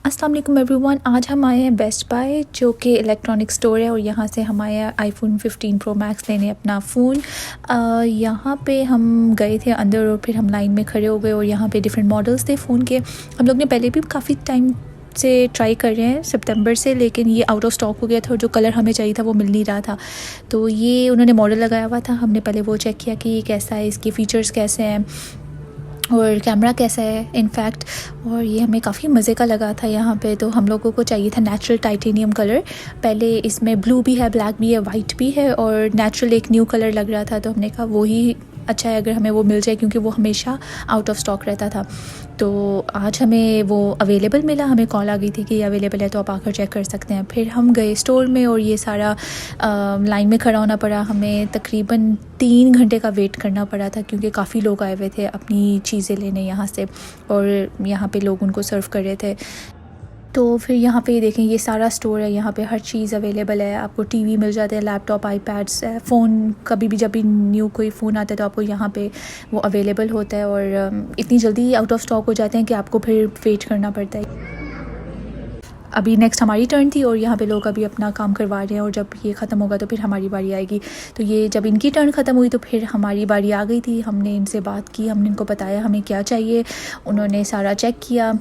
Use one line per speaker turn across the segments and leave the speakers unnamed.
अस्सलाम वालेकुम एवरीवन। आज हम आए हैं बेस्ट बाय, जो कि इलेक्ट्रॉनिक स्टोर है, और यहाँ से हम आए हैं आईफोन 15 प्रो मैक्स लेने अपना फ़ोन। यहाँ पे हम गए थे अंदर और फिर हम लाइन में खड़े हो गए और यहाँ पे डिफरेंट मॉडल्स थे फ़ोन के। हम लोग ने पहले भी काफ़ी टाइम से ट्राई कर रहे हैं, सितंबर से, लेकिन ये आउट ऑफ स्टॉक हो गया था और जो कलर हमें चाहिए था वो मिल नहीं रहा था। तो ये उन्होंने मॉडल लगाया हुआ था, हमने पहले वो चेक किया कि ये कैसा है, इसके फ़ीचर्स कैसे हैं और कैमरा कैसा है इनफैक्ट। और ये हमें काफ़ी मज़े का लगा था। यहाँ पे तो हम लोगों को चाहिए था नेचुरल टाइटेनियम कलर। पहले इसमें ब्लू भी है, ब्लैक भी है, वाइट भी है और नेचुरल एक न्यू कलर लग रहा था। तो हमने कहा वो ही अच्छा है अगर हमें वो मिल जाए, क्योंकि वो हमेशा आउट ऑफ स्टॉक रहता था। तो आज हमें वो अवेलेबल मिला, हमें कॉल आ गई थी कि ये अवेलेबल है, तो आप आकर चेक कर सकते हैं। फिर हम गए स्टोर में और ये सारा लाइन में खड़ा होना पड़ा। हमें तकरीबन 3 घंटे का वेट करना पड़ा था, क्योंकि काफ़ी लोग आए हुए थे अपनी चीज़ें लेने यहाँ से, और यहाँ पे लोग उनको सर्व कर रहे थे। तो फिर यहाँ पे देखें, ये सारा स्टोर है, यहाँ पे हर चीज़ अवेलेबल है। आपको टीवी मिल जाते हैं, लैपटॉप, आईपैड्स, फ़ोन, कभी भी जब भी न्यू कोई फ़ोन आता है तो आपको यहाँ पे वो अवेलेबल होता है। और इतनी जल्दी आउट ऑफ स्टॉक हो जाते हैं कि आपको फिर वेट करना पड़ता है। अभी नेक्स्ट हमारी टर्न थी और यहाँ पे लोग अभी अपना काम करवा रहे हैं, और जब ये ख़त्म होगा तो फिर हमारी बारी आएगी। तो ये जब इनकी टर्न ख़त्म हुई तो फिर हमारी बारी आ गई थी। हमने इनसे बात की, हमने इनको बताया हमें क्या चाहिए, उन्होंने सारा चेक किया,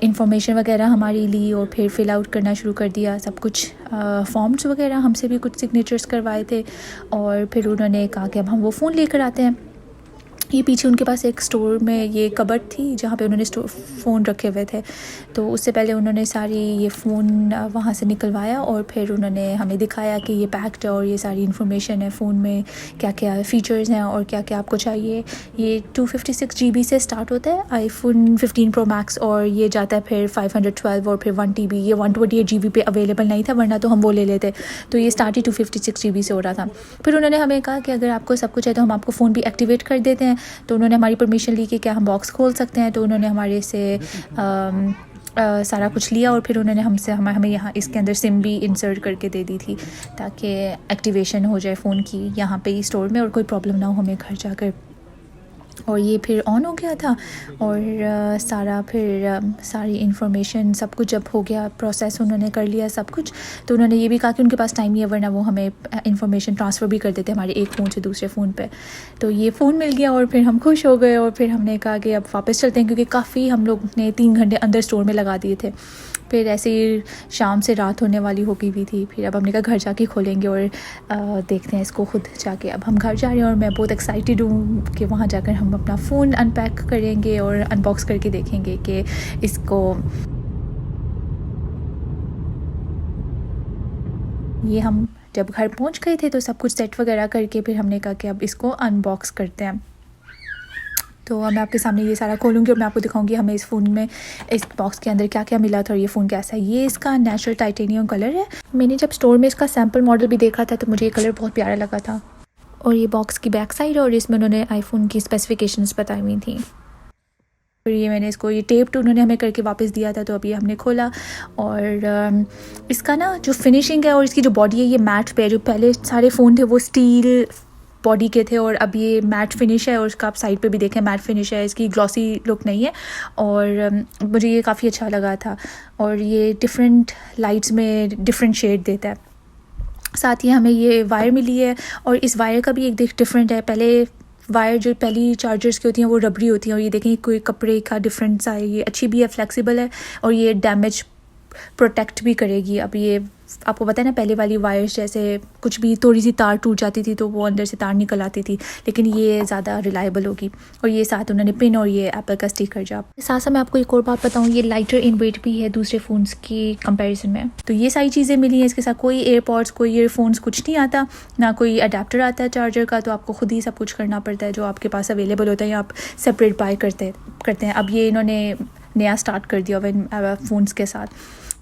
इंफॉर्मेशन वगैरह हमारी ली और फिर फ़िल आउट करना शुरू कर दिया सब कुछ। फॉर्म्स वगैरह हमसे भी कुछ सिग्नेचर्स करवाए थे, और फिर उन्होंने कहा कि अब हम वो फ़ोन लेकर आते हैं। ये पीछे उनके पास एक स्टोर में ये कबर्ड थी जहाँ पे उन्होंने फ़ोन रखे हुए थे। तो उससे पहले उन्होंने सारी ये फ़ोन वहाँ से निकलवाया और फिर उन्होंने हमें दिखाया कि ये पैक्ड है और ये सारी इन्फॉर्मेशन है फ़ोन में, क्या क्या फ़ीचर्स हैं और क्या क्या आपको चाहिए। ये 256 GB से स्टार्ट होता है आईफोन 15 प्रो मैक्स, और ये जाता है फिर 512 और फिर 1 TB। ये 128 GB पे अवेलेबल नहीं था, वरना तो हम वो ले लेते। तो ये स्टार्ट ही 256 GB से हो रहा था। फिर उन्होंने हमें कहा कि अगर आपको सब कुछ है तो हम आपको फ़ोन भी एक्टिवेट कर देते हैं। तो उन्होंने हमारी परमिशन ली कि क्या हम बॉक्स खोल सकते हैं। तो उन्होंने हमारे से सारा कुछ लिया और फिर उन्होंने हमें यहाँ इसके अंदर सिम भी इंसर्ट करके दे दी थी, ताकि एक्टिवेशन हो जाए फ़ोन की यहाँ पे ही स्टोर में और कोई प्रॉब्लम ना हो हमें घर जाकर। और ये फिर ऑन हो गया था और सारी इन्फॉर्मेशन सब कुछ जब हो गया, प्रोसेस उन्होंने कर लिया सब कुछ। तो उन्होंने ये भी कहा कि उनके पास टाइम नहीं है, वरना वो हमें इन्फॉर्मेशन ट्रांसफ़र भी कर देते हमारे एक फ़ोन से दूसरे फ़ोन पे। तो ये फ़ोन मिल गया और फिर हम खुश हो गए, और फिर हमने कहा कि अब वापस चलते हैं, क्योंकि काफ़ी हम लोग ने 3 घंटे अंदर स्टोर में लगा दिए थे। फिर ऐसे ही शाम से रात होने वाली हो गई भी थी। फिर अब हमने कहा घर जाके खोलेंगे और देखते हैं इसको खुद जाके। अब हम घर जा रहे हैं और मैं बहुत एक्साइटेड हूँ कि वहाँ जाकर हम अपना फ़ोन अनपैक करेंगे और अनबॉक्स करके देखेंगे कि इसको। ये हम जब घर पहुँच गए थे तो सब कुछ सेट वगैरह करके फिर हमने कहा कि अब इसको अनबॉक्स करते हैं। तो मैं आपके सामने ये सारा खोलूँगी और मैं आपको दिखाऊंगी हमें इस फ़ोन में, इस बॉक्स के अंदर क्या क्या मिला था और ये फ़ोन कैसा है। ये इसका नेचुरल टाइटेनियम कलर है। मैंने जब स्टोर में इसका सैम्पल मॉडल भी देखा था तो मुझे ये कलर बहुत प्यारा लगा था। और ये बॉक्स की बैक साइड है और इसमें उन्होंने आईफोन की स्पेसिफिकेशंस बताई हुई थी। फिर ये मैंने इसको, ये टेप तो उन्होंने हमें करके वापस दिया था, तो अभी हमने खोला। और इसका ना जो फिनिशिंग है और इसकी जो बॉडी है ये मैट पे है। जो पहले सारे फ़ोन थे वो स्टील बॉडी के थे और अब ये मैट फिनिश है, और उसका आप साइड पे भी देखें मैट फिनिश है, इसकी ग्लॉसी लुक नहीं है। और मुझे ये काफ़ी अच्छा लगा था। और ये डिफरेंट लाइट्स में डिफरेंट शेड देता है। साथ ही हमें ये वायर मिली है, और इस वायर का भी एक डिफरेंट है। पहले वायर जो पहली चार्जर्स की होती हैं वो रबड़ी होती हैं, और ये देखें कोई कपड़े का डिफरेंट सा है। ये अच्छी भी है, फ्लेक्सिबल है, और ये डैमेज प्रोटेक्ट भी करेगी। अब ये आपको पता है ना, पहले वाली वायर्स जैसे कुछ भी थोड़ी सी तार टूट जाती थी तो वो अंदर से तार निकल आती थी, लेकिन ये ज़्यादा रिलायबल होगी। और ये साथ उन्होंने पिन और ये एप्पल का स्टिकर। जो साथ साथ मैं आपको एक और बात बताऊँ, ये लाइटर इन वेट भी है दूसरे फ़ोन्स की कंपैरिजन में। तो ये सारी चीज़ें मिली हैं। इसके साथ कोई एयरपॉड्स, कोई ईयरफोन्स कुछ नहीं आता, ना कोई अडेप्टर आता है चार्जर का। तो आपको खुद ही सब कुछ करना पड़ता है, जो आपके पास अवेलेबल होता है या आप सेपरेट बाय करते हैं। अब ये इन्होंने नया स्टार्ट कर दिया हुआ फ़ोन्स के साथ,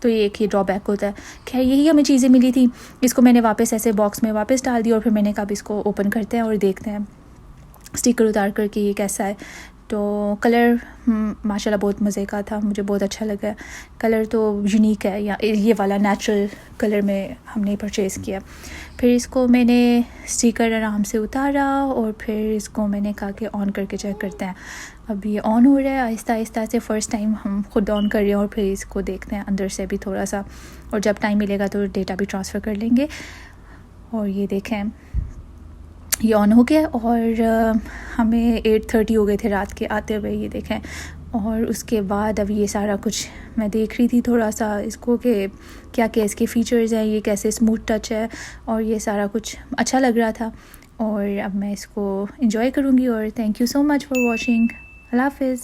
तो ये एक ही ड्रॉबैक होता है। खैर यही हमें चीज़ें मिली थी। इसको मैंने वापस ऐसे बॉक्स में वापस डाल दिया और फिर मैंने कहा अब इसको ओपन करते हैं और देखते हैं स्टिकर उतार कर कि ये कैसा है। तो कलर माशाल्लाह बहुत मज़े का था, मुझे बहुत अच्छा लगा। कलर तो यूनिक है, या ये वाला नेचुरल कलर में हमने परचेज़ किया। फिर इसको मैंने स्टिकर आराम से उतारा और फिर इसको मैंने कहा कि ऑन करके चेक करते हैं। अब ये ऑन हो रहा है आहिस्ता आहिस्ता से। फ़र्स्ट टाइम हम खुद ऑन कर रहे हैं और फिर इसको देखते हैं अंदर से भी थोड़ा सा, और जब टाइम मिलेगा तो डेटा भी ट्रांसफ़र कर लेंगे। और ये देखें ये ऑन हो गया और हमें 8:30 हो गए थे रात के आते हुए, ये देखें। और उसके बाद अब ये सारा कुछ मैं देख रही थी थोड़ा सा इसको कि क्या क्या इसके फ़ीचर्स हैं, ये कैसे स्मूथ टच है, और ये सारा कुछ अच्छा लग रहा था। और अब मैं इसको एंजॉय करूँगी। और thank you so much for watching. अल्लाह हाफ़िज़।